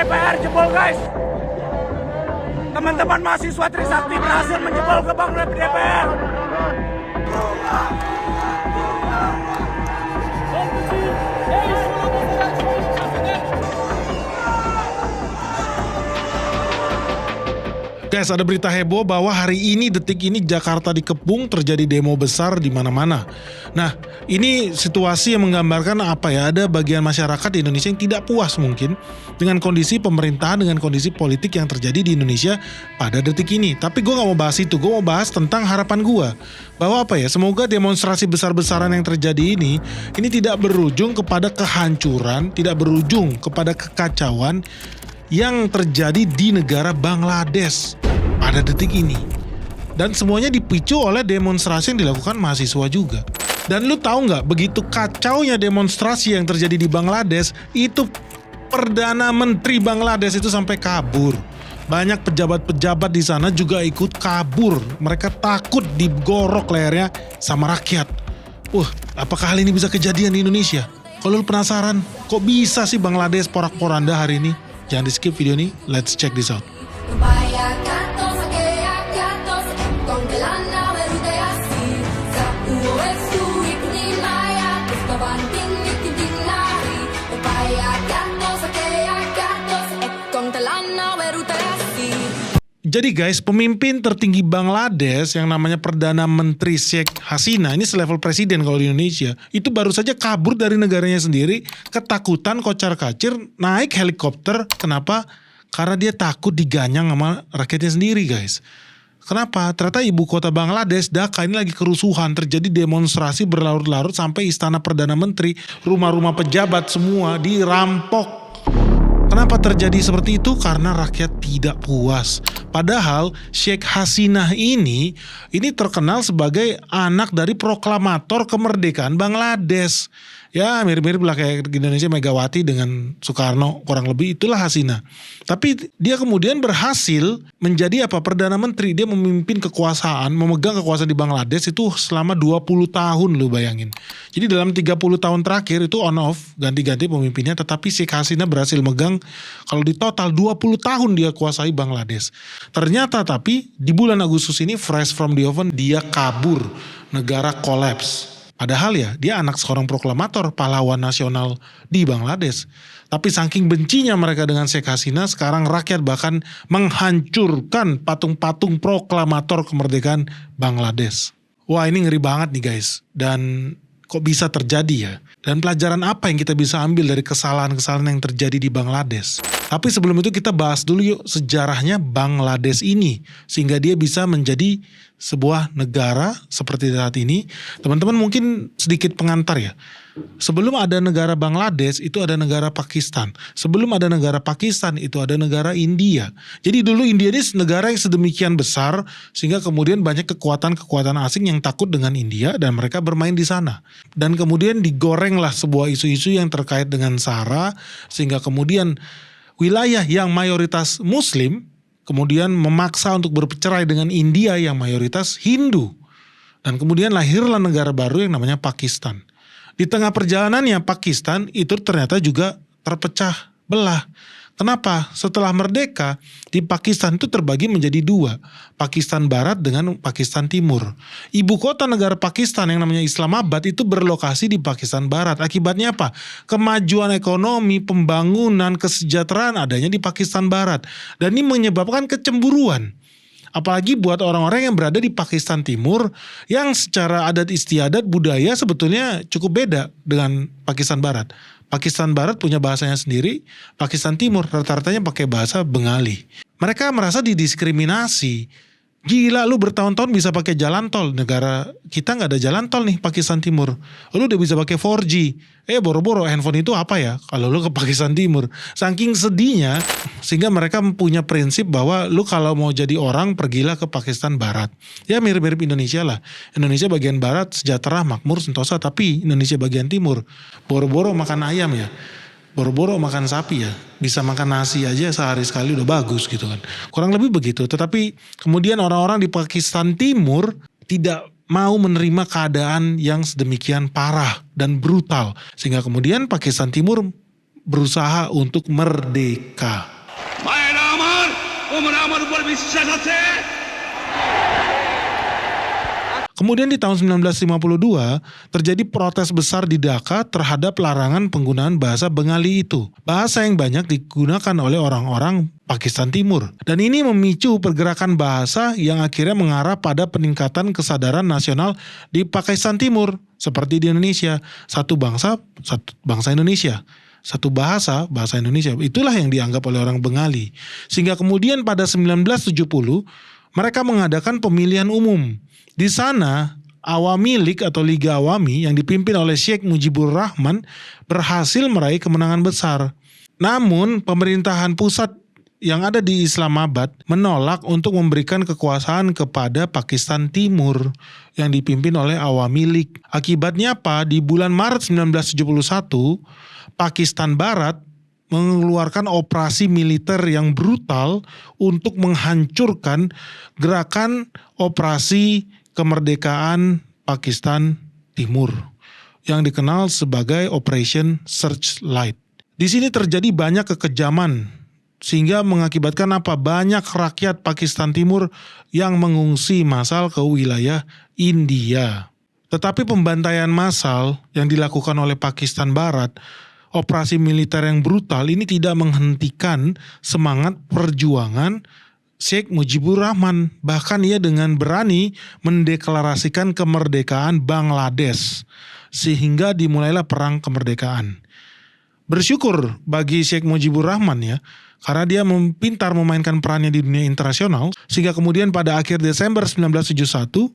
DPR jebol guys. Teman-teman mahasiswa Trisakti berhasil menjebol gerbang DPR. Guys, ada berita heboh bahwa hari ini, detik ini Jakarta dikepung, terjadi demo besar di mana-mana. Nah, ini situasi yang menggambarkan apa ya, ada bagian masyarakat di Indonesia yang tidak puas mungkin dengan kondisi pemerintahan, dengan kondisi politik yang terjadi di Indonesia pada detik ini. Tapi gue gak mau bahas itu, gue mau bahas tentang harapan gue. Bahwa apa ya, semoga demonstrasi besar-besaran yang terjadi ini tidak berujung kepada kehancuran, tidak berujung kepada kekacauan yang terjadi di negara Bangladesh pada detik ini. Dan semuanya dipicu oleh demonstrasi yang dilakukan mahasiswa juga. Dan lu tahu nggak, begitu kacaunya demonstrasi yang terjadi di Bangladesh, itu Perdana Menteri Bangladesh itu sampai kabur. Banyak pejabat-pejabat di sana juga ikut kabur. Mereka takut digorok lehernya sama rakyat. Apakah hal ini bisa kejadian di Indonesia? Kalau lu penasaran, kok bisa sih Bangladesh porak-poranda hari ini? Jangan di skip video ini, let's check this out. Jadi guys, pemimpin tertinggi Bangladesh yang namanya Perdana Menteri Sheikh Hasina, ini selevel presiden kalau di Indonesia, itu baru saja kabur dari negaranya sendiri, ketakutan kocar-kacir, naik helikopter. Kenapa? Karena dia takut diganyang sama rakyatnya sendiri guys. Kenapa? Ternyata ibu kota Bangladesh, Dhaka, ini lagi kerusuhan, terjadi demonstrasi berlarut-larut sampai istana Perdana Menteri, rumah-rumah pejabat semua dirampok. Kenapa terjadi seperti itu? Karena rakyat tidak puas. Padahal Sheikh Hasina ini terkenal sebagai anak dari proklamator kemerdekaan Bangladesh. Ya mirip-mirip lah kayak Indonesia Megawati dengan Soekarno, kurang lebih itulah Hasina. Tapi dia kemudian berhasil menjadi Perdana Menteri. Dia memimpin kekuasaan, memegang kekuasaan di Bangladesh itu selama 20 tahun, lu bayangin. Jadi dalam 30 tahun terakhir itu on off, ganti-ganti pemimpinnya, tetapi Sheikh Hasina berhasil megang, kalau di total 20 tahun dia kuasai Bangladesh. Ternyata tapi di bulan Agustus ini, fresh from the oven, dia kabur, negara kolaps. Padahal ya dia anak seorang proklamator, pahlawan nasional di Bangladesh. Tapi saking bencinya mereka dengan Sheikh Hasina, sekarang rakyat bahkan menghancurkan patung-patung proklamator kemerdekaan Bangladesh. Wah, ini ngeri banget nih guys. Dan kok bisa terjadi ya? Dan pelajaran apa yang kita bisa ambil dari kesalahan-kesalahan yang terjadi di Bangladesh? Tapi sebelum itu kita bahas dulu yuk sejarahnya Bangladesh ini, sehingga dia bisa menjadi sebuah negara seperti saat ini. Teman-teman mungkin sedikit pengantar ya. Sebelum ada negara Bangladesh itu ada negara Pakistan. Sebelum ada negara Pakistan itu ada negara India. Jadi dulu India ini negara yang sedemikian besar sehingga kemudian banyak kekuatan-kekuatan asing yang takut dengan India dan mereka bermain di sana. Dan kemudian digorenglah sebuah isu-isu yang terkait dengan SARA sehingga kemudian wilayah yang mayoritas Muslim kemudian memaksa untuk bercerai dengan India yang mayoritas Hindu. Dan kemudian lahirlah negara baru yang namanya Pakistan. Di tengah perjalanannya Pakistan itu ternyata juga terpecah belah. Kenapa? Setelah merdeka di Pakistan itu terbagi menjadi dua. Pakistan Barat dengan Pakistan Timur. Ibu kota negara Pakistan yang namanya Islamabad itu berlokasi di Pakistan Barat. Akibatnya apa? Kemajuan ekonomi, pembangunan, kesejahteraan adanya di Pakistan Barat. Dan ini menyebabkan kecemburuan. Apalagi buat orang-orang yang berada di Pakistan Timur yang secara adat istiadat budaya sebetulnya cukup beda dengan Pakistan Barat. Pakistan Barat punya bahasanya sendiri, Pakistan Timur rata-ratanya pakai bahasa Bengali. Mereka merasa didiskriminasi. Gila, lu bertahun-tahun bisa pakai jalan tol. Negara kita nggak ada jalan tol nih, Pakistan Timur. Lu udah bisa pakai 4G. Boro-boro handphone itu apa ya kalau lu ke Pakistan Timur. Saking sedihnya, sehingga mereka punya prinsip bahwa lu kalau mau jadi orang pergilah ke Pakistan Barat. Ya mirip-mirip Indonesia lah. Indonesia bagian barat sejahtera, makmur, sentosa. Tapi Indonesia bagian timur, boro-boro makan ayam ya. Boro-boro makan sapi ya, bisa makan nasi aja sehari sekali udah bagus gitu kan. Kurang lebih begitu, tetapi kemudian orang-orang di Pakistan Timur tidak mau menerima keadaan yang sedemikian parah dan brutal. Sehingga kemudian Pakistan Timur berusaha untuk merdeka. Kemudian di tahun 1952 terjadi protes besar di Dhaka terhadap larangan penggunaan bahasa Bengali itu. Bahasa yang banyak digunakan oleh orang-orang Pakistan Timur. Dan ini memicu pergerakan bahasa yang akhirnya mengarah pada peningkatan kesadaran nasional di Pakistan Timur. Seperti di Indonesia, satu bangsa Indonesia. Satu bahasa Indonesia. Itulah yang dianggap oleh orang Bengali. Sehingga kemudian pada 1970 mereka mengadakan pemilihan umum. Di sana Awami League atau Liga Awami yang dipimpin oleh Sheikh Mujibur Rahman berhasil meraih kemenangan besar. Namun pemerintahan pusat yang ada di Islamabad menolak untuk memberikan kekuasaan kepada Pakistan Timur yang dipimpin oleh Awami League. Akibatnya apa? Di bulan Maret 1971 Pakistan Barat mengeluarkan operasi militer yang brutal untuk menghancurkan gerakan operasi kemerdekaan Pakistan Timur yang dikenal sebagai Operation Searchlight. Di sini terjadi banyak kekejaman sehingga mengakibatkan apa? Banyak rakyat Pakistan Timur yang mengungsi massal ke wilayah India. Tetapi pembantaian massal yang dilakukan oleh Pakistan Barat, operasi militer yang brutal ini tidak menghentikan semangat perjuangan Sheikh Mujibur Rahman. Bahkan ia dengan berani mendeklarasikan kemerdekaan Bangladesh. Sehingga dimulailah perang kemerdekaan. Bersyukur bagi Sheikh Mujibur Rahman ya. Karena dia pintar memainkan perannya di dunia internasional. Sehingga kemudian pada akhir Desember 1971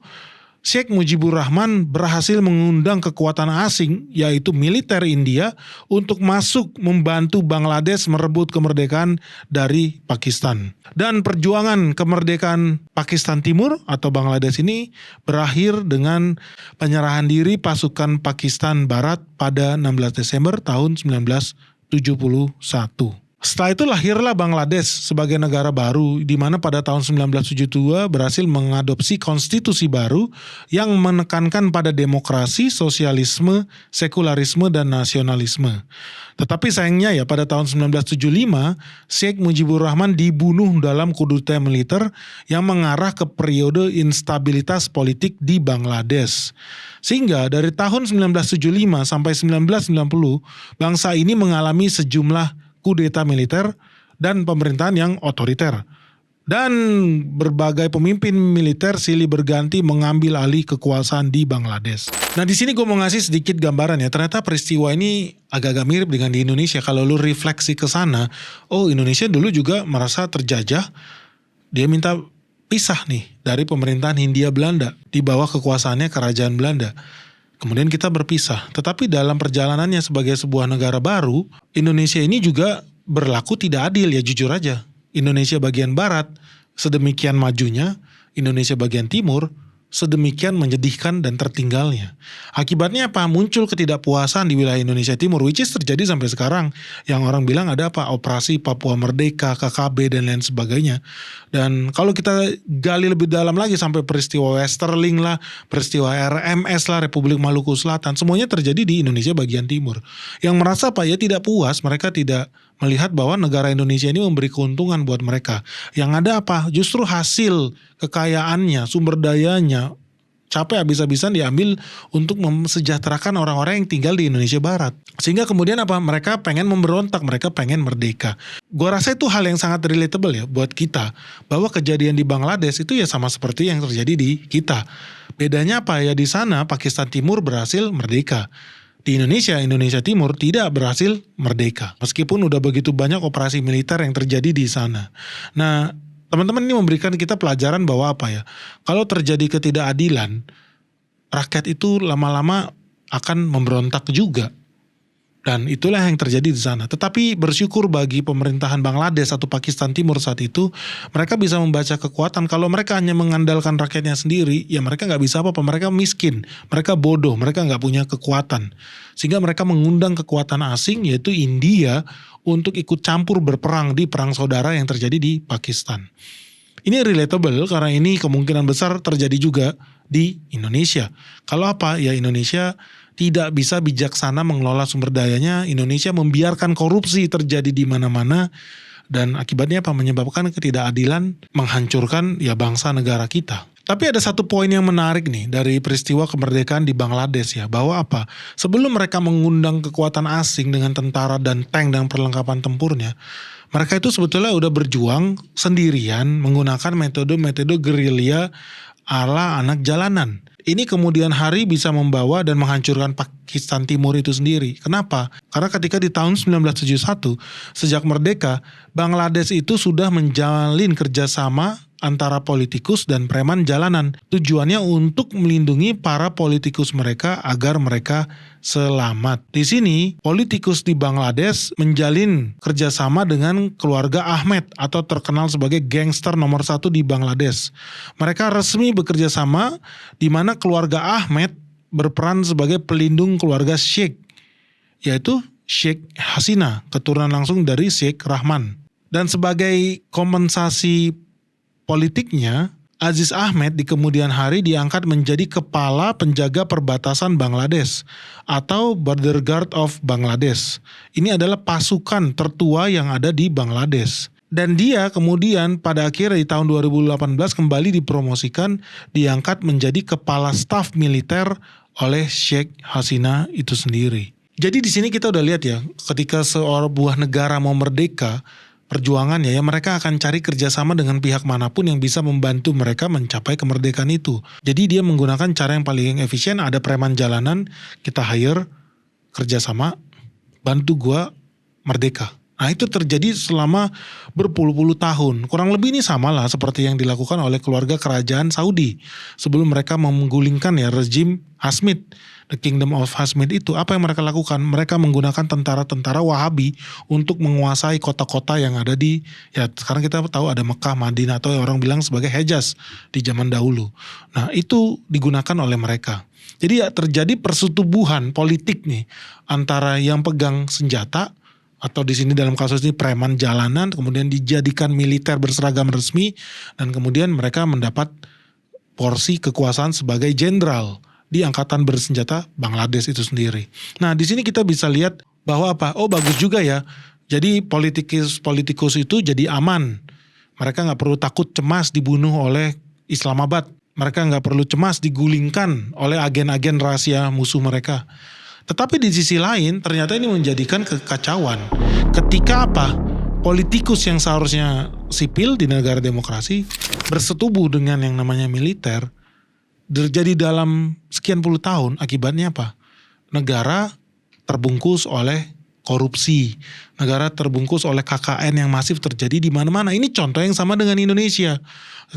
Sheikh Mujibur Rahman berhasil mengundang kekuatan asing yaitu militer India untuk masuk membantu Bangladesh merebut kemerdekaan dari Pakistan. Dan perjuangan kemerdekaan Pakistan Timur atau Bangladesh ini berakhir dengan penyerahan diri pasukan Pakistan Barat pada 16 Desember tahun 1971. Setelah itu lahirlah Bangladesh sebagai negara baru di mana pada tahun 1972 berhasil mengadopsi konstitusi baru yang menekankan pada demokrasi, sosialisme, sekularisme, dan nasionalisme. Tetapi sayangnya ya pada tahun 1975 Sheikh Mujibur Rahman dibunuh dalam kudeta militer yang mengarah ke periode instabilitas politik di Bangladesh. Sehingga dari tahun 1975 sampai 1990 bangsa ini mengalami sejumlah kudeta militer dan pemerintahan yang otoriter. Dan berbagai pemimpin militer silih berganti mengambil alih kekuasaan di Bangladesh. Nah di sini gue mau ngasih sedikit gambaran ya. Ternyata peristiwa ini agak-agak mirip dengan di Indonesia. Kalau lu refleksi ke sana, oh Indonesia dulu juga merasa terjajah. Dia minta pisah nih dari pemerintahan Hindia Belanda di bawah kekuasaannya Kerajaan Belanda. Kemudian kita berpisah. Tetapi dalam perjalanannya sebagai sebuah negara baru, Indonesia ini juga berlaku tidak adil ya jujur aja. Indonesia bagian barat sedemikian majunya, Indonesia bagian timur sedemikian menyedihkan dan tertinggalnya. Akibatnya apa? Muncul ketidakpuasan di wilayah Indonesia Timur, which is terjadi sampai sekarang. Yang orang bilang ada apa? Operasi Papua Merdeka, KKB, dan lain sebagainya. Dan kalau kita gali lebih dalam lagi sampai peristiwa Westerling lah, peristiwa RMS lah, Republik Maluku Selatan, semuanya terjadi di Indonesia bagian timur. Yang merasa apa? Ya tidak puas, mereka tidak melihat bahwa negara Indonesia ini memberi keuntungan buat mereka. Yang ada apa? Justru hasil kekayaannya, sumber dayanya, capek habis-habisan diambil untuk mesejahterakan orang-orang yang tinggal di Indonesia Barat. Sehingga kemudian apa? Mereka pengen memberontak, mereka pengen merdeka. Gua rasa itu hal yang sangat relatable ya buat kita. Bahwa kejadian di Bangladesh itu ya sama seperti yang terjadi di kita. Bedanya apa? Ya di sana Pakistan Timur berhasil merdeka. Di Indonesia Timur tidak berhasil merdeka. Meskipun udah begitu banyak operasi militer yang terjadi di sana. Nah, teman-teman ini memberikan kita pelajaran bahwa apa ya? Kalau terjadi ketidakadilan, rakyat itu lama-lama akan memberontak juga. Dan itulah yang terjadi di sana. Tetapi bersyukur bagi pemerintahan Bangladesh atau Pakistan Timur saat itu, mereka bisa membaca kekuatan. Kalau mereka hanya mengandalkan rakyatnya sendiri, ya mereka nggak bisa apa-apa. Mereka miskin, mereka bodoh, mereka nggak punya kekuatan. Sehingga mereka mengundang kekuatan asing, yaitu India, untuk ikut campur berperang di perang saudara yang terjadi di Pakistan. Ini relatable karena ini kemungkinan besar terjadi juga di Indonesia. Kalau apa? Ya Indonesia tidak bisa bijaksana mengelola sumber dayanya. Indonesia membiarkan korupsi terjadi di mana-mana dan akibatnya apa? Menyebabkan ketidakadilan, menghancurkan ya bangsa negara kita. Tapi ada satu poin yang menarik nih dari peristiwa kemerdekaan di Bangladesh ya, bahwa apa? Sebelum mereka mengundang kekuatan asing dengan tentara dan tank dan perlengkapan tempurnya, mereka itu sebetulnya udah berjuang sendirian menggunakan metode-metode gerilya ala anak jalanan. Ini kemudian hari bisa membawa dan menghancurkan Pakistan Timur itu sendiri. Kenapa? Karena ketika di tahun 1971, sejak merdeka, Bangladesh itu sudah menjalin kerjasama antara politikus dan preman jalanan. Tujuannya untuk melindungi para politikus mereka agar mereka selamat. Di sini, politikus di Bangladesh menjalin kerjasama dengan keluarga Ahmed atau terkenal sebagai gangster nomor 1 di Bangladesh. Mereka resmi bekerja sama di mana keluarga Ahmed berperan sebagai pelindung keluarga Sheikh, yaitu Sheikh Hasina, keturunan langsung dari Sheikh Rahman. Dan sebagai kompensasi politiknya, Aziz Ahmed di kemudian hari diangkat menjadi kepala penjaga perbatasan Bangladesh atau Border Guard of Bangladesh. Ini adalah pasukan tertua yang ada di Bangladesh. Dan dia kemudian pada akhirnya di tahun 2018 kembali dipromosikan, diangkat menjadi kepala staf militer oleh Sheikh Hasina itu sendiri. Jadi di sini kita udah lihat ya, ketika seorang buah negara mau merdeka, perjuangannya ya mereka akan cari kerjasama dengan pihak manapun yang bisa membantu mereka mencapai kemerdekaan itu. Jadi dia menggunakan cara yang paling efisien, ada preman jalanan, kita hire, kerjasama, bantu gua merdeka. Nah itu terjadi selama berpuluh-puluh tahun. Kurang lebih ini sama lah seperti yang dilakukan oleh keluarga kerajaan Saudi. Sebelum mereka menggulingkan ya rezim Hashemite, The Kingdom of Hashemite itu, apa yang mereka lakukan? Mereka menggunakan tentara-tentara Wahabi untuk menguasai kota-kota yang ada di, ya sekarang kita tahu ada Mekah, Madinah, atau orang bilang sebagai Hejaz di zaman dahulu. Nah itu digunakan oleh mereka. Jadi ya terjadi persetubuhan politik nih antara yang pegang senjata, atau di sini dalam kasus ini preman jalanan, kemudian dijadikan militer berseragam resmi, dan kemudian mereka mendapat porsi kekuasaan sebagai jenderal di angkatan bersenjata Bangladesh itu sendiri. Nah di sini kita bisa lihat bahwa apa? Oh bagus juga ya. Jadi politikus itu jadi aman. Mereka nggak perlu takut cemas dibunuh oleh Islamabad. Mereka nggak perlu cemas digulingkan oleh agen-agen rahasia musuh mereka. Tetapi di sisi lain ternyata ini menjadikan kekacauan. Ketika apa? Politikus yang seharusnya sipil di negara demokrasi bersetubuh dengan yang namanya militer, terjadi dalam sekian puluh tahun. Akibatnya apa? Negara terbungkus oleh korupsi. Negara terbungkus oleh KKN yang masif terjadi di mana-mana. Ini contoh yang sama dengan Indonesia.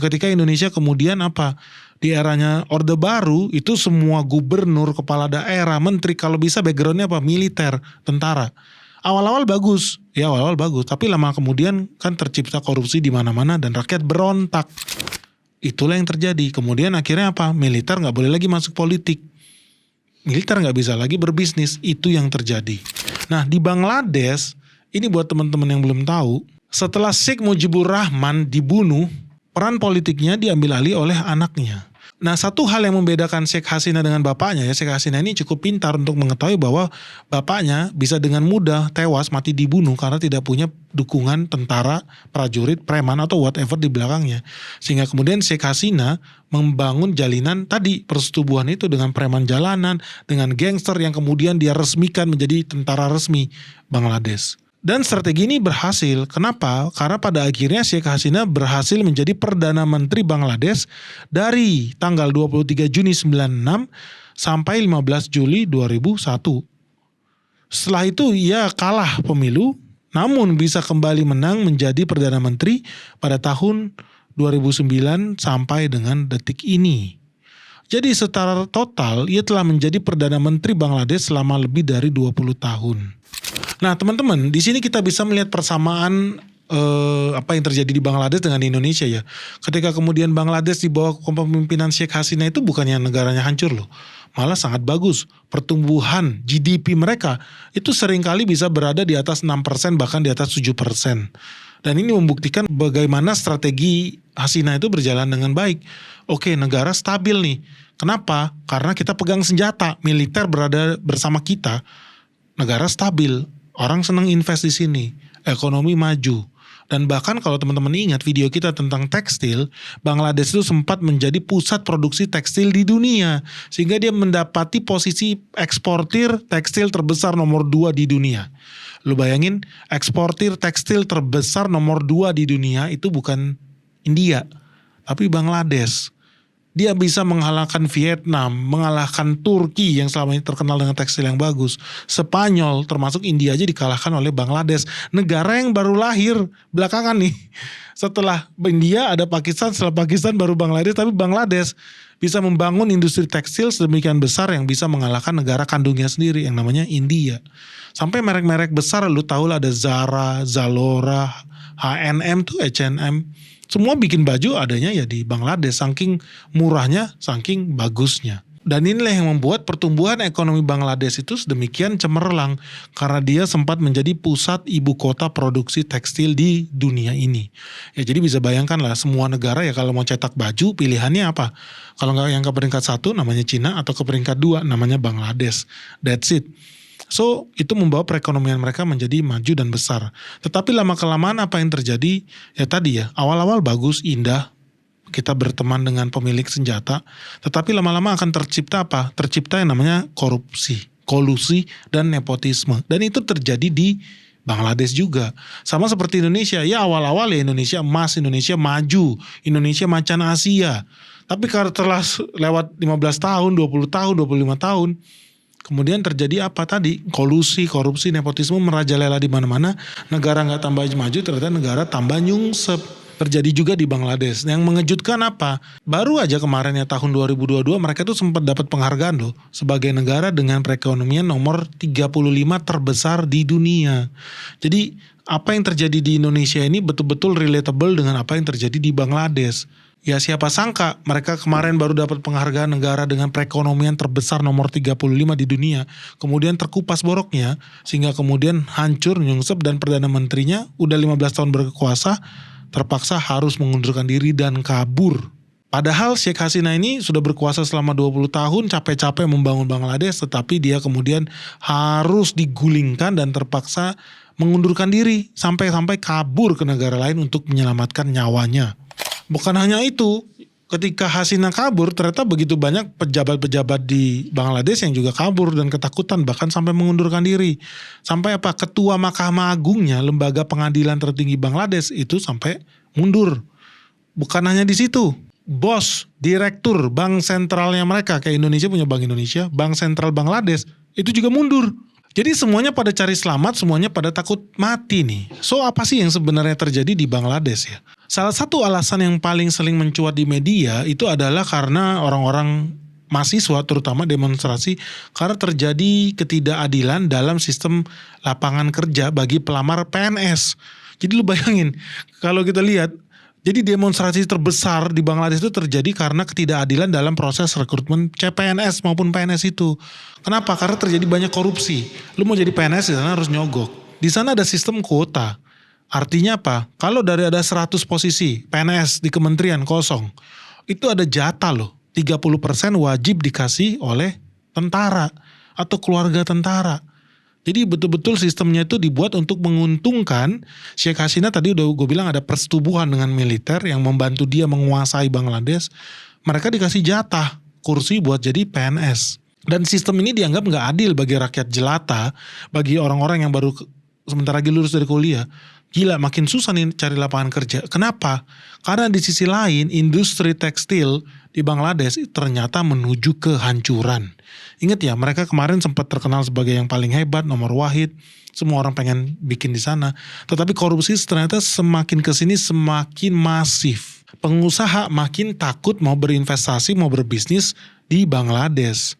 Ketika Indonesia kemudian apa? Di eranya Orde Baru itu semua gubernur, kepala daerah, menteri kalau bisa backgroundnya apa? Militer, tentara. Awal-awal bagus, ya awal-awal bagus. Tapi lama kemudian kan tercipta korupsi di mana-mana dan rakyat berontak. Itulah yang terjadi. Kemudian akhirnya apa? Militer nggak boleh lagi masuk politik. Militer nggak bisa lagi berbisnis. Itu yang terjadi. Nah di Bangladesh, ini buat teman-teman yang belum tahu, setelah Sheikh Mujibur Rahman dibunuh, peran politiknya diambil alih oleh anaknya. Nah satu hal yang membedakan Sheikh Hasina dengan bapaknya ya, Sheikh Hasina ini cukup pintar untuk mengetahui bahwa bapaknya bisa dengan mudah tewas mati dibunuh karena tidak punya dukungan tentara, prajurit, preman atau whatever di belakangnya. Sehingga kemudian Sheikh Hasina membangun jalinan tadi persetubuhan itu dengan preman jalanan, dengan gangster yang kemudian dia resmikan menjadi tentara resmi Bangladesh. Dan strategi ini berhasil. Kenapa? Karena pada akhirnya Sheikh Hasina berhasil menjadi Perdana Menteri Bangladesh dari tanggal 23 Juni 96 sampai 15 Juli 2001. Setelah itu ia kalah pemilu, namun bisa kembali menang menjadi Perdana Menteri pada tahun 2009 sampai dengan detik ini. Jadi secara total ia telah menjadi Perdana Menteri Bangladesh selama lebih dari 20 tahun. Nah teman-teman, di sini kita bisa melihat persamaan apa yang terjadi di Bangladesh dengan di Indonesia ya. Ketika kemudian Bangladesh di bawah kepemimpinan Sheikh Hasina itu bukannya negaranya hancur loh. Malah sangat bagus. Pertumbuhan GDP mereka itu seringkali bisa berada di atas 6% bahkan di atas 7%. Dan ini membuktikan bagaimana strategi Hasina itu berjalan dengan baik. Oke, negara stabil nih. Kenapa? Karena kita pegang senjata, militer berada bersama kita, negara stabil, orang senang invest di sini, ekonomi maju. Dan bahkan kalau teman-teman ingat video kita tentang tekstil, Bangladesh itu sempat menjadi pusat produksi tekstil di dunia. Sehingga dia mendapati posisi eksportir tekstil terbesar nomor 2 di dunia. Lu bayangin, eksportir tekstil terbesar nomor 2 di dunia itu bukan India, tapi Bangladesh. Dia bisa mengalahkan Vietnam, mengalahkan Turki yang selama ini terkenal dengan tekstil yang bagus. Spanyol, termasuk India aja dikalahkan oleh Bangladesh. Negara yang baru lahir belakangan nih. Setelah India ada Pakistan, setelah Pakistan baru Bangladesh. Tapi Bangladesh bisa membangun industri tekstil sedemikian besar yang bisa mengalahkan negara kandungnya sendiri yang namanya India. Sampai merek-merek besar lu tahu lah ada Zara, Zalora, H&M tuh H&M. Semua bikin baju adanya ya di Bangladesh, saking murahnya, saking bagusnya. Dan inilah yang membuat pertumbuhan ekonomi Bangladesh itu sedemikian cemerlang karena dia sempat menjadi pusat ibu kota produksi tekstil di dunia ini. Ya jadi bisa bayangkan lah semua negara ya kalau mau cetak baju pilihannya apa? Kalau nggak yang ke peringkat 1 namanya Cina atau ke peringkat 2 namanya Bangladesh. That's it. So itu membawa perekonomian mereka menjadi maju dan besar. Tetapi lama-kelamaan apa yang terjadi? Ya tadi ya, awal-awal bagus, indah. Kita berteman dengan pemilik senjata. Tetapi lama-lama akan tercipta apa? Tercipta yang namanya korupsi, kolusi, dan nepotisme. Dan itu terjadi di Bangladesh juga. Sama seperti Indonesia. Ya awal-awal ya Indonesia emas, Indonesia maju. Indonesia macan Asia. Tapi karena telah lewat 15 tahun, 20 tahun, 25 tahun. Kemudian terjadi apa tadi? Kolusi, korupsi, nepotisme merajalela di mana-mana. Negara nggak tambah maju, ternyata negara tambah nyungsep. Terjadi juga di Bangladesh. Yang mengejutkan apa? Baru aja kemarin ya tahun 2022 mereka tuh sempat dapat penghargaan loh sebagai negara dengan perekonomian nomor 35 terbesar di dunia. Jadi apa yang terjadi di Indonesia ini betul-betul relatable dengan apa yang terjadi di Bangladesh. Ya siapa sangka mereka kemarin baru dapat penghargaan negara dengan perekonomian terbesar nomor 35 di dunia. Kemudian terkupas boroknya sehingga kemudian hancur nyungsep dan Perdana Menterinya udah 15 tahun berkuasa terpaksa harus mengundurkan diri dan kabur. Padahal Sheikh Hasina ini sudah berkuasa selama 20 tahun capek-capek membangun Bangladesh tetapi dia kemudian harus digulingkan dan terpaksa mengundurkan diri sampai-sampai kabur ke negara lain untuk menyelamatkan nyawanya. Bukan hanya itu, ketika Hasina kabur, ternyata begitu banyak pejabat-pejabat di Bangladesh yang juga kabur dan ketakutan bahkan sampai mengundurkan diri. Sampai apa? Ketua Mahkamah Agungnya, lembaga pengadilan tertinggi Bangladesh itu sampai mundur. Bukan hanya di situ, bos, direktur bank sentralnya mereka kayak Indonesia punya Bank Indonesia, Bank Sentral Bangladesh itu juga mundur. Jadi semuanya pada cari selamat, semuanya pada takut mati nih. So apa sih yang sebenarnya terjadi di Bangladesh ya? Salah satu alasan yang paling sering mencuat di media itu adalah karena orang-orang mahasiswa terutama demonstrasi karena terjadi ketidakadilan dalam sistem lapangan kerja bagi pelamar PNS. Jadi lu bayangin kalau kita lihat, jadi demonstrasi terbesar di Bangladesh itu terjadi karena ketidakadilan dalam proses rekrutmen CPNS maupun PNS itu. Kenapa? Karena terjadi banyak korupsi. Lu mau jadi PNS di sana harus nyogok. Di sana ada sistem kuota. Artinya apa? Kalau dari ada 100 posisi PNS di kementerian kosong, itu ada jatah loh. 30% wajib dikasih oleh tentara atau keluarga tentara. Jadi betul-betul sistemnya itu dibuat untuk menguntungkan Sheikh Hasina. Tadi udah gue bilang ada persetubuhan dengan militer yang membantu dia menguasai Bangladesh. Mereka dikasih jatah kursi buat jadi PNS. Dan sistem ini dianggap gak adil bagi rakyat jelata, bagi orang-orang yang baru sebentar lagi lulus dari kuliah. Gila makin susah nih cari lapangan kerja. Kenapa? Karena di sisi lain industri tekstil di Bangladesh ternyata menuju kehancuran. Ingat ya mereka kemarin sempat terkenal sebagai yang paling hebat, nomor wahid. Semua orang pengen bikin di sana. Tetapi korupsi ternyata semakin kesini semakin masif. Pengusaha makin takut mau berinvestasi, mau berbisnis di Bangladesh.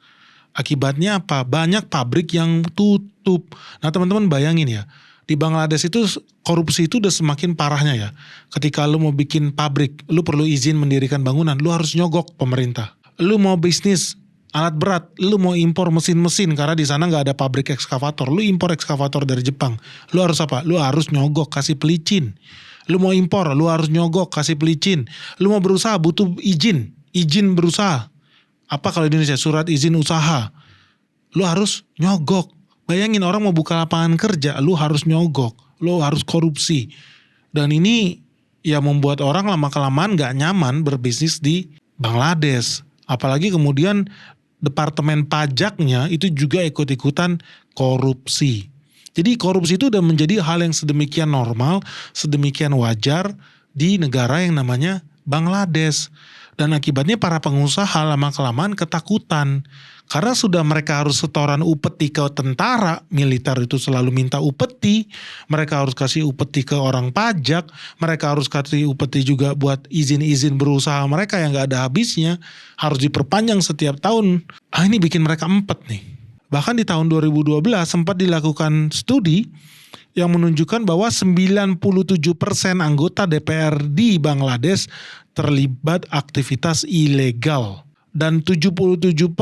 Akibatnya apa? Banyak pabrik yang tutup. Nah teman-teman bayangin ya. Di Bangladesh itu korupsi itu udah semakin parahnya ya. Ketika lu mau bikin pabrik, lu perlu izin mendirikan bangunan, lu harus nyogok pemerintah. Lu mau bisnis alat berat, lu mau impor mesin-mesin karena di sana nggak ada pabrik ekskavator, lu impor ekskavator dari Jepang. Lu harus apa? Lu harus nyogok, kasih pelicin. Lu mau impor, lu harus nyogok, kasih pelicin. Lu mau berusaha butuh izin berusaha. Apa kalau di Indonesia surat izin usaha, lu harus nyogok. Bayangin orang mau buka lapangan kerja, lu harus nyogok, lu harus korupsi. Dan ini ya membuat orang lama-kelamaan gak nyaman berbisnis di Bangladesh. Apalagi kemudian departemen pajaknya itu juga ikut-ikutan korupsi. Jadi korupsi itu udah menjadi hal yang sedemikian normal, sedemikian wajar di negara yang namanya Bangladesh. Dan akibatnya para pengusaha lama-kelamaan ketakutan. Karena sudah mereka harus setoran upeti ke tentara, militer itu selalu minta upeti, mereka harus kasih upeti ke orang pajak, mereka harus kasih upeti juga buat izin-izin berusaha mereka yang gak ada habisnya, harus diperpanjang setiap tahun. Ini bikin mereka empet nih. Bahkan di tahun 2012 sempat dilakukan studi yang menunjukkan bahwa 97% anggota DPR di Bangladesh terlibat aktivitas ilegal. Dan 77%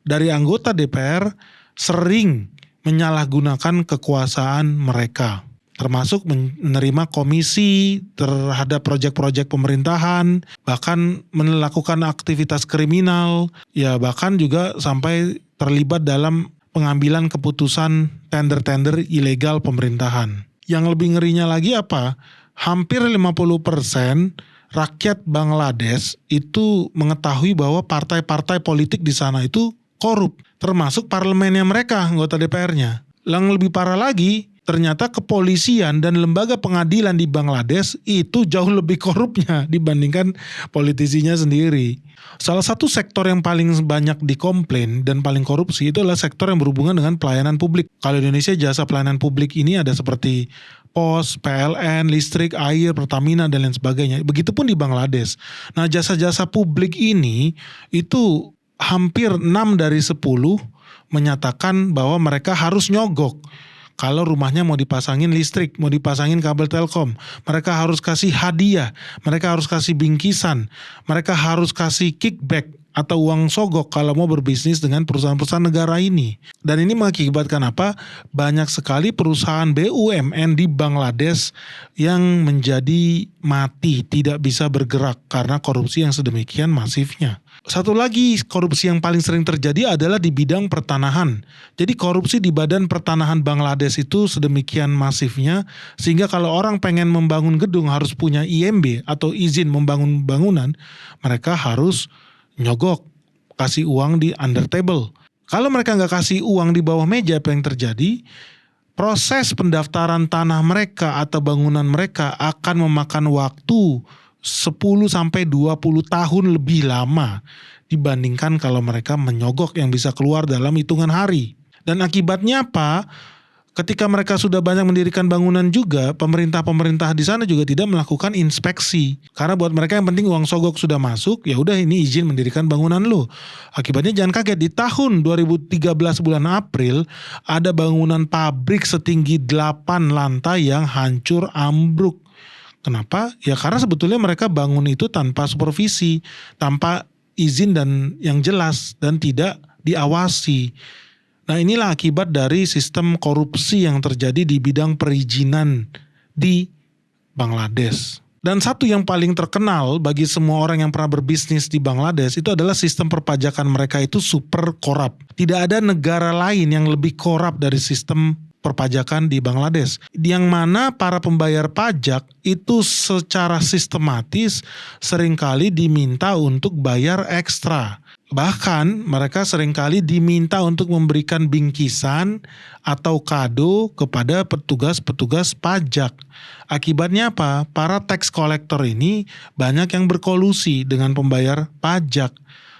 dari anggota DPR sering menyalahgunakan kekuasaan mereka. Termasuk menerima komisi terhadap proyek-proyek pemerintahan, bahkan melakukan aktivitas kriminal, ya bahkan juga sampai terlibat dalam pengambilan keputusan tender-tender ilegal pemerintahan. Yang lebih ngerinya lagi apa? Hampir 50% rakyat Bangladesh itu mengetahui bahwa partai-partai politik di sana itu korup, termasuk parlemennya mereka, anggota DPR-nya. Yang lebih parah lagi, ternyata kepolisian dan lembaga pengadilan di Bangladesh itu jauh lebih korupnya dibandingkan politisinya sendiri. Salah satu sektor yang paling banyak dikomplain dan paling korupsi itu adalah sektor yang berhubungan dengan pelayanan publik. Kalau di Indonesia jasa pelayanan publik ini ada seperti pos, PLN, listrik, air, Pertamina, dan lain sebagainya. Begitupun di Bangladesh. Nah, jasa-jasa publik ini itu hampir 6 dari 10 menyatakan bahwa mereka harus nyogok. Kalau rumahnya mau dipasangin listrik, mau dipasangin kabel telkom, mereka harus kasih hadiah, mereka harus kasih bingkisan, mereka harus kasih kickback atau uang sogok kalau mau berbisnis dengan perusahaan-perusahaan negara ini. Dan ini mengakibatkan apa? Banyak sekali perusahaan BUMN di Bangladesh yang menjadi mati, tidak bisa bergerak karena korupsi yang sedemikian masifnya. Satu lagi korupsi yang paling sering terjadi adalah di bidang pertanahan. Jadi korupsi di badan pertanahan Bangladesh itu sedemikian masifnya sehingga kalau orang pengen membangun gedung harus punya IMB atau izin membangun bangunan, mereka harus nyogok, kasih uang di under table. Kalau mereka nggak kasih uang di bawah meja, apa yang terjadi? Proses pendaftaran tanah mereka atau bangunan mereka akan memakan waktu 10-20 tahun lebih lama dibandingkan kalau mereka menyogok yang bisa keluar dalam hitungan hari. Dan akibatnya apa? Ketika mereka sudah banyak mendirikan bangunan juga, pemerintah-pemerintah di sana juga tidak melakukan inspeksi. Karena buat mereka yang penting uang sogok sudah masuk, ya udah ini izin mendirikan bangunan lo. Akibatnya jangan kaget, di tahun 2013 bulan April ada bangunan pabrik setinggi 8 lantai yang hancur ambruk. Kenapa? Ya karena sebetulnya mereka bangun itu tanpa supervisi, tanpa izin dan yang jelas dan tidak diawasi. Nah, inilah akibat dari sistem korupsi yang terjadi di bidang perizinan di Bangladesh. Dan satu yang paling terkenal bagi semua orang yang pernah berbisnis di Bangladesh itu adalah sistem perpajakan mereka itu super korup. Tidak ada negara lain yang lebih korup dari sistem perpajakan di Bangladesh. Yang mana para pembayar pajak itu secara sistematis seringkali diminta untuk bayar ekstra. Bahkan mereka seringkali diminta untuk memberikan bingkisan atau kado kepada petugas-petugas pajak. Akibatnya apa? Para tax collector ini banyak yang berkolusi dengan pembayar pajak.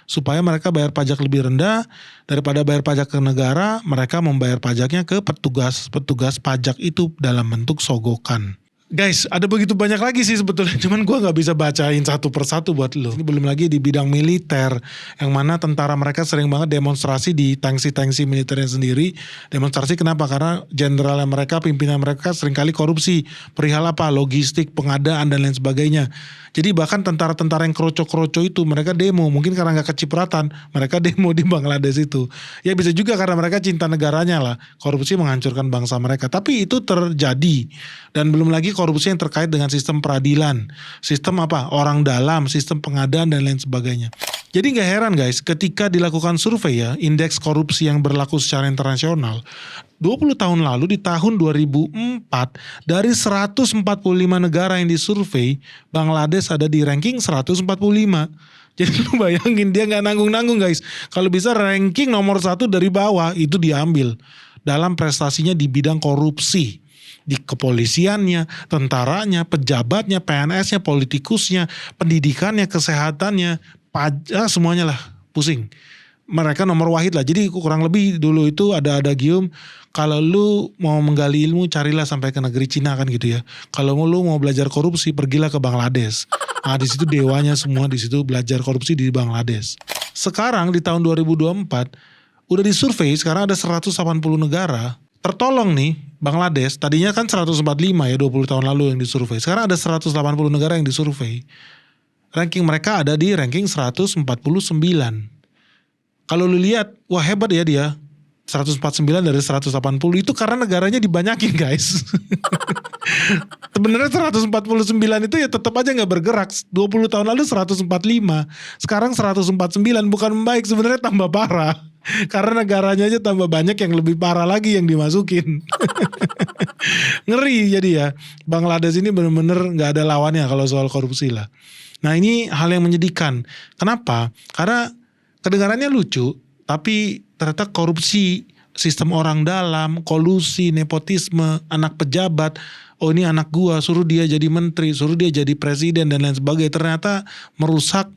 Supaya mereka bayar pajak lebih rendah, daripada bayar pajak ke negara, mereka membayar pajaknya ke petugas-petugas pajak itu dalam bentuk sogokan. Guys, ada begitu banyak lagi sih sebetulnya, cuman gue gak bisa bacain satu persatu buat lo. Ini belum lagi di bidang militer, yang mana tentara mereka sering banget demonstrasi di tangsi-tangsi militernya sendiri. Demonstrasi kenapa? Karena jenderalnya mereka, pimpinan mereka seringkali korupsi. Perihal apa? Logistik, pengadaan, dan lain sebagainya. Jadi bahkan tentara-tentara yang kroco-kroco itu mereka demo, mungkin karena gak kecipratan, mereka demo di Bangladesh itu. Ya bisa juga karena mereka cinta negaranya lah, korupsi menghancurkan bangsa mereka. Tapi itu terjadi. Dan belum lagi korupsi yang terkait dengan sistem peradilan, sistem apa? Orang dalam, sistem pengadaan dan lain sebagainya. Jadi nggak heran guys, ketika dilakukan survei ya, indeks korupsi yang berlaku secara internasional, 20 tahun lalu di tahun 2004, dari 145 negara yang disurvei, Bangladesh ada di ranking 145. Jadi lu bayangin dia nggak nanggung-nanggung guys. Kalau bisa ranking nomor 1 dari bawah itu diambil dalam prestasinya di bidang korupsi. Di kepolisiannya, tentaranya, pejabatnya, PNS-nya, politikusnya, pendidikannya, kesehatannya, pajak, semuanya lah pusing. Mereka nomor wahid lah. Jadi kurang lebih dulu itu ada adagium, kalau lu mau menggali ilmu carilah sampai ke negeri Cina kan gitu ya. Kalau lu mau belajar korupsi pergilah ke Bangladesh. Nah di situ dewanya semua di situ belajar korupsi di Bangladesh. Sekarang di tahun 2024 udah disurvei, sekarang ada 180 negara. Tertolong nih Bangladesh, tadinya kan 145 ya 20 tahun lalu yang disurvei. Sekarang ada 180 negara yang disurvei. Ranking mereka ada di ranking 149. Kalau lu lihat, wah hebat ya dia. 149 dari 180 itu karena negaranya dibanyakin guys. Sebenarnya 149 itu ya tetap aja nggak bergerak. 20 tahun lalu 145, sekarang 149, bukan membaik, sebenarnya tambah parah. Karena negaranya aja tambah banyak yang lebih parah lagi yang dimasukin. Ngeri jadi ya. Bangladesh ini bener-bener nggak ada lawannya kalau soal korupsi lah. Nah ini hal yang menyedihkan. Kenapa? Karena kedengarannya lucu, tapi ternyata korupsi, sistem orang dalam, kolusi, nepotisme, anak pejabat, oh ini anak gua, suruh dia jadi menteri, suruh dia jadi presiden dan lain sebagainya, ternyata merusak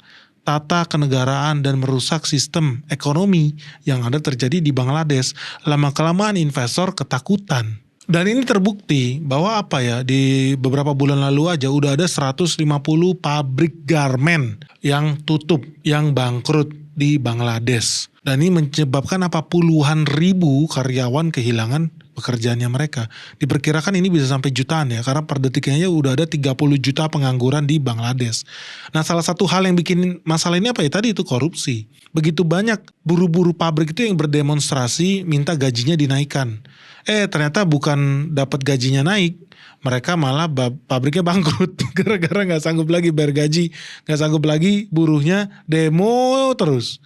tata kenegaraan dan merusak sistem ekonomi yang ada terjadi di Bangladesh. Lama-kelamaan investor ketakutan. Dan ini terbukti bahwa apa ya, di beberapa bulan lalu aja udah ada 150 pabrik garmen yang tutup, yang bangkrut di Bangladesh. Dan ini menyebabkan apa, puluhan ribu karyawan kehilangan pekerjaannya mereka. Diperkirakan ini bisa sampai jutaan ya, karena per detiknya udah ada 30 juta pengangguran di Bangladesh. Nah salah satu hal yang bikin masalah ini apa ya, tadi itu korupsi. Begitu banyak buruh-buruh pabrik itu yang berdemonstrasi minta gajinya dinaikkan. Ternyata bukan dapat gajinya naik, mereka malah pabriknya bangkrut gara-gara nggak sanggup lagi bayar gaji, nggak sanggup lagi, buruhnya demo terus.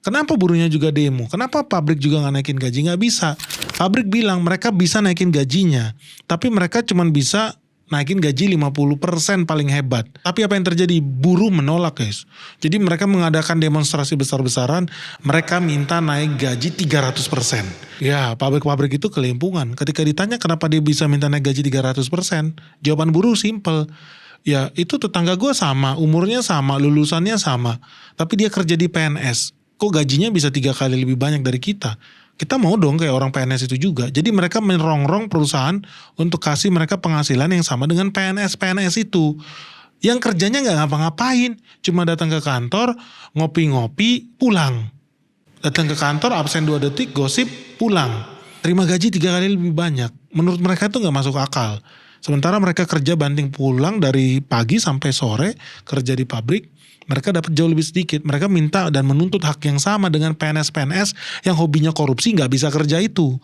Kenapa buruhnya juga demo? Kenapa pabrik juga nggak naikin gaji? Nggak bisa. Pabrik bilang mereka bisa naikin gajinya, tapi mereka cuma bisa naikin gaji 50% paling hebat. Tapi apa yang terjadi? Buruh menolak guys. Jadi mereka mengadakan demonstrasi besar-besaran, mereka minta naik gaji 300%. Ya pabrik-pabrik itu kelimpungan. Ketika ditanya kenapa dia bisa minta naik gaji 300%, jawaban buruh simple. Ya itu tetangga gue sama, umurnya sama, lulusannya sama, tapi dia kerja di PNS. Kok gajinya bisa 3 kali lebih banyak dari kita? Kita mau dong kayak orang PNS itu juga. Jadi mereka merongrong perusahaan untuk kasih mereka penghasilan yang sama dengan PNS itu. Yang kerjanya gak ngapa-ngapain. Cuma datang ke kantor, ngopi-ngopi, pulang. Datang ke kantor, absen 2 detik, gosip, pulang. Terima gaji 3 kali lebih banyak. Menurut mereka itu gak masuk akal. Sementara mereka kerja banting pulang dari pagi sampai sore, kerja di pabrik. Mereka dapat jauh lebih sedikit. Mereka minta dan menuntut hak yang sama dengan PNS-PNS yang hobinya korupsi gak bisa kerja itu.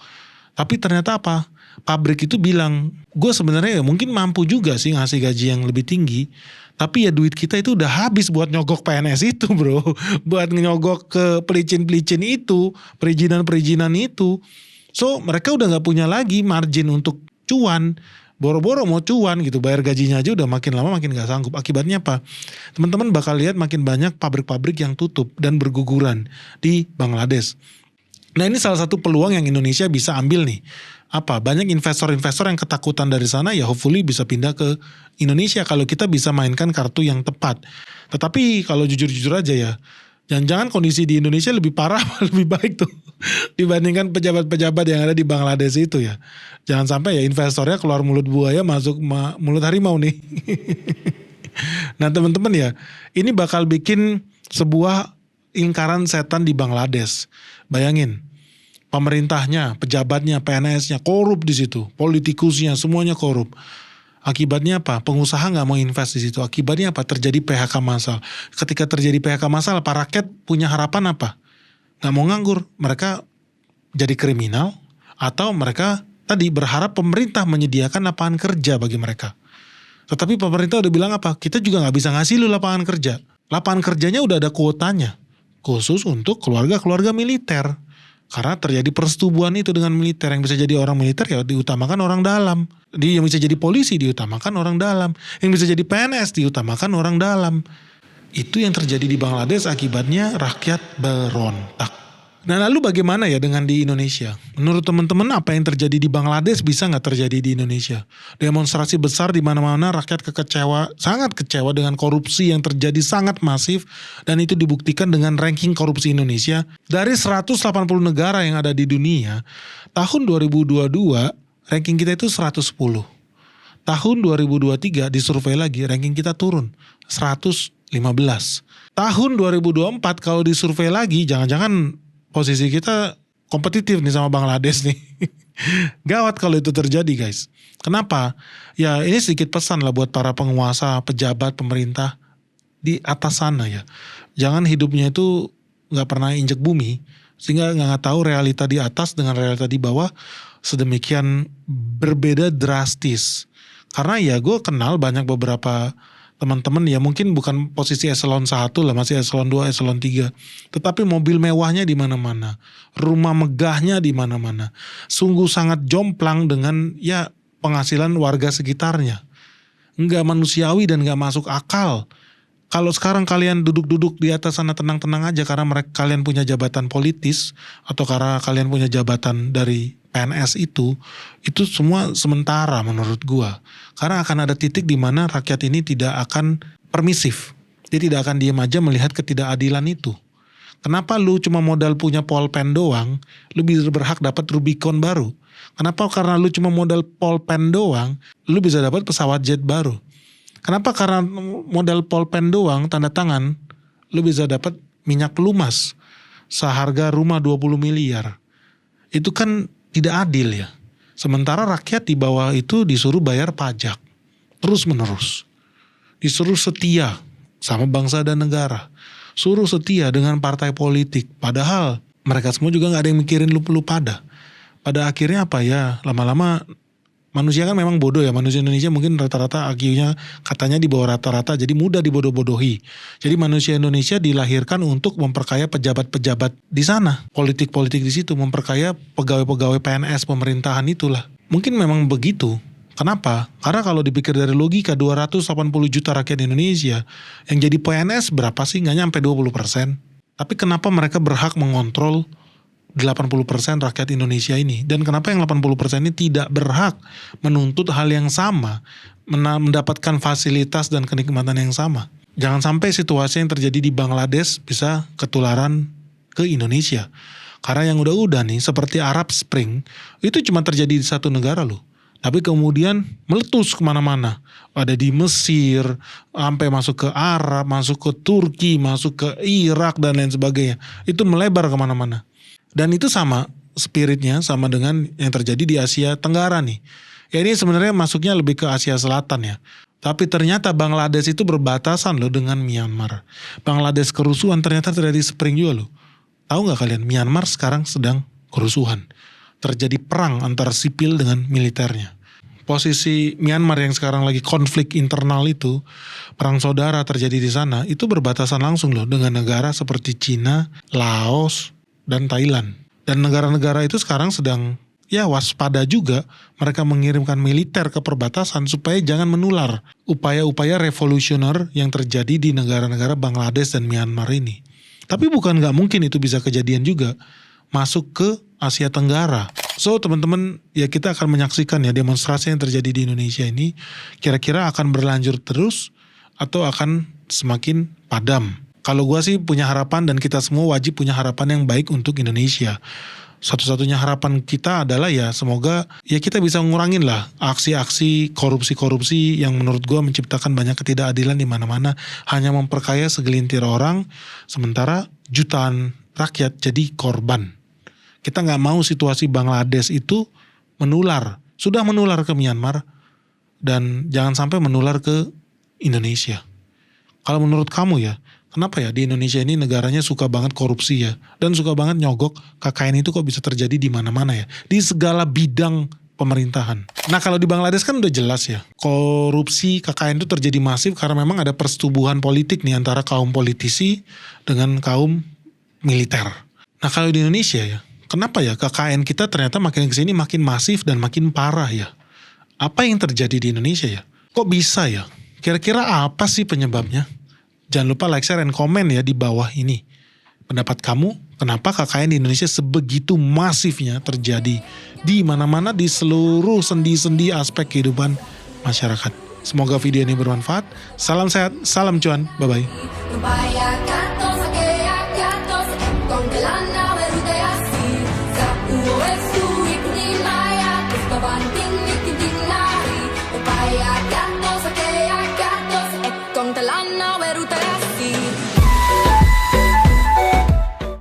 Tapi ternyata apa? Pabrik itu bilang, gue sebenarnya ya mungkin mampu juga sih ngasih gaji yang lebih tinggi. Tapi ya duit kita itu udah habis buat nyogok PNS itu bro. Buat nyogok ke pelicin-pelicin itu, perizinan-perizinan itu. So mereka udah gak punya lagi margin untuk cuan. Boro-boro mau cuan gitu, bayar gajinya aja udah makin lama makin gak sanggup. Akibatnya apa? Teman-teman bakal lihat makin banyak pabrik-pabrik yang tutup dan berguguran di Bangladesh. Nah ini salah satu peluang yang Indonesia bisa ambil nih. Apa? Banyak investor-investor yang ketakutan dari sana ya hopefully bisa pindah ke Indonesia kalau kita bisa mainkan kartu yang tepat. Tetapi kalau jujur-jujur aja ya, jangan-jangan kondisi di Indonesia lebih parah, lebih baik tuh dibandingkan pejabat-pejabat yang ada di Bangladesh itu ya. Jangan sampai ya investornya keluar mulut buaya masuk mulut harimau nih. Nah teman-teman ya, ini bakal bikin sebuah lingkaran setan di Bangladesh. Bayangin, pemerintahnya, pejabatnya, PNS-nya korup di situ, politikusnya semuanya korup. Akibatnya apa? Pengusaha nggak mau invest di situ. Akibatnya apa? Terjadi PHK massal. Ketika terjadi PHK massal, para rakyat punya harapan apa? Nggak mau nganggur. Mereka jadi kriminal atau mereka tadi berharap pemerintah menyediakan lapangan kerja bagi mereka. Tetapi pemerintah udah bilang apa? Kita juga nggak bisa ngasih lu lapangan kerja. Lapangan kerjanya udah ada kuotanya. Khusus untuk keluarga-keluarga militer. Karena terjadi persetubuhan itu dengan militer. Yang bisa jadi orang militer ya diutamakan orang dalam. Yang bisa jadi polisi diutamakan orang dalam. Yang bisa jadi PNS diutamakan orang dalam. Itu yang terjadi di Bangladesh, akibatnya rakyat berontak. Nah lalu bagaimana ya dengan di Indonesia? Menurut teman-teman apa yang terjadi di Bangladesh bisa nggak terjadi di Indonesia? Demonstrasi besar di mana-mana, rakyat sangat kecewa dengan korupsi yang terjadi sangat masif, dan itu dibuktikan dengan ranking korupsi Indonesia. Dari 180 negara yang ada di dunia, tahun 2022 ranking kita itu 110. Tahun 2023 disurvei lagi, ranking kita turun 115. Tahun 2024 kalau disurvei lagi, jangan-jangan posisi kita kompetitif nih sama Bangladesh nih. Gawat kalau itu terjadi guys. Kenapa? Ya ini sedikit pesan lah buat para penguasa, pejabat, pemerintah di atas sana ya. Jangan hidupnya itu gak pernah injek bumi, sehingga gak tahu realita di atas dengan realita di bawah sedemikian berbeda drastis. Karena ya gue kenal banyak beberapa teman-teman ya mungkin bukan posisi eselon 1 lah, masih eselon 2, eselon 3. Tetapi mobil mewahnya di mana-mana. Rumah megahnya di mana-mana. Sungguh sangat jomplang dengan ya penghasilan warga sekitarnya. Enggak manusiawi dan enggak masuk akal. Kalau sekarang kalian duduk-duduk di atas sana tenang-tenang aja karena kalian punya jabatan politis atau karena kalian punya jabatan dari PNS itu semua sementara menurut gua. Karena akan ada titik di mana rakyat ini tidak akan permisif. Dia tidak akan diam aja melihat ketidakadilan itu. Kenapa lu cuma modal punya pulpen doang, lu bisa berhak dapat Rubicon baru? Kenapa karena lu cuma modal pulpen doang, lu bisa dapat pesawat jet baru? Kenapa karena modal pulpen doang, tanda tangan, lu bisa dapat minyak pelumas seharga rumah 20 miliar? Itu kan tidak adil ya. Sementara rakyat di bawah itu disuruh bayar pajak terus menerus. Disuruh setia sama bangsa dan negara. Suruh setia dengan partai politik. Padahal mereka semua juga gak ada yang mikirin lu pada. Pada akhirnya apa ya, lama-lama manusia kan memang bodoh ya. Manusia Indonesia mungkin rata-rata IQ-nya katanya di bawah rata-rata, jadi mudah dibodoh-bodohi. Jadi manusia Indonesia dilahirkan untuk memperkaya pejabat-pejabat di sana. Politik-politik di situ, memperkaya pegawai-pegawai PNS pemerintahan itulah. Mungkin memang begitu. Kenapa? Karena kalau dipikir dari logika 280 juta rakyat Indonesia, yang jadi PNS berapa sih? Nggak nyampe 20%. Tapi kenapa mereka berhak mengontrol 80% rakyat Indonesia ini? Dan kenapa yang 80% ini tidak berhak menuntut hal yang sama, mendapatkan fasilitas dan kenikmatan yang sama? Jangan sampai situasi yang terjadi di Bangladesh bisa ketularan ke Indonesia. Karena yang udah-udah nih seperti Arab Spring itu cuma terjadi di satu negara loh. Tapi kemudian meletus kemana-mana. Ada di Mesir, sampai masuk ke Arab, masuk ke Turki, masuk ke Irak dan lain sebagainya. Itu melebar kemana-mana. Dan itu sama spiritnya sama dengan yang terjadi di Asia Tenggara nih. Ya ini sebenarnya masuknya lebih ke Asia Selatan ya. Tapi ternyata Bangladesh itu berbatasan loh dengan Myanmar. Bangladesh kerusuhan ternyata terjadi Spring juga loh. Tahu gak kalian Myanmar sekarang sedang kerusuhan. Terjadi perang antara sipil dengan militernya. Posisi Myanmar yang sekarang lagi konflik internal itu, perang saudara terjadi di sana, itu berbatasan langsung loh dengan negara seperti Cina, Laos, dan Thailand. Dan negara-negara itu sekarang sedang ya waspada juga, mereka mengirimkan militer ke perbatasan supaya jangan menular upaya-upaya revolusioner yang terjadi di negara-negara Bangladesh dan Myanmar ini. Tapi bukan gak mungkin itu bisa kejadian juga masuk ke Asia Tenggara. So teman-teman ya kita akan menyaksikan ya demonstrasi yang terjadi di Indonesia ini kira-kira akan berlanjut terus atau akan semakin padam. Kalau gue sih punya harapan dan kita semua wajib punya harapan yang baik untuk Indonesia. Satu-satunya harapan kita adalah ya semoga ya kita bisa ngurangin lah aksi-aksi korupsi-korupsi yang menurut gue menciptakan banyak ketidakadilan di mana-mana, hanya memperkaya segelintir orang sementara jutaan rakyat jadi korban. Kita nggak mau situasi Bangladesh itu menular, sudah menular ke Myanmar dan jangan sampai menular ke Indonesia. Kalau menurut kamu ya, kenapa ya di Indonesia ini negaranya suka banget korupsi ya dan suka banget nyogok KKN itu kok bisa terjadi di mana-mana ya, di segala bidang pemerintahan. Nah kalau di Bangladesh kan udah jelas ya, korupsi KKN itu terjadi masif karena memang ada persetubuhan politik nih antara kaum politisi dengan kaum militer. Nah kalau di Indonesia ya, kenapa ya KKN kita ternyata makin kesini makin masif dan makin parah ya? Apa yang terjadi di Indonesia ya? Kok bisa ya? Kira-kira apa sih penyebabnya? Jangan lupa like, share, dan komen ya di bawah ini. Pendapat kamu, kenapa KKN di Indonesia sebegitu masifnya terjadi di mana-mana di seluruh sendi-sendi aspek kehidupan masyarakat. Semoga video ini bermanfaat. Salam sehat, salam cuan, bye-bye.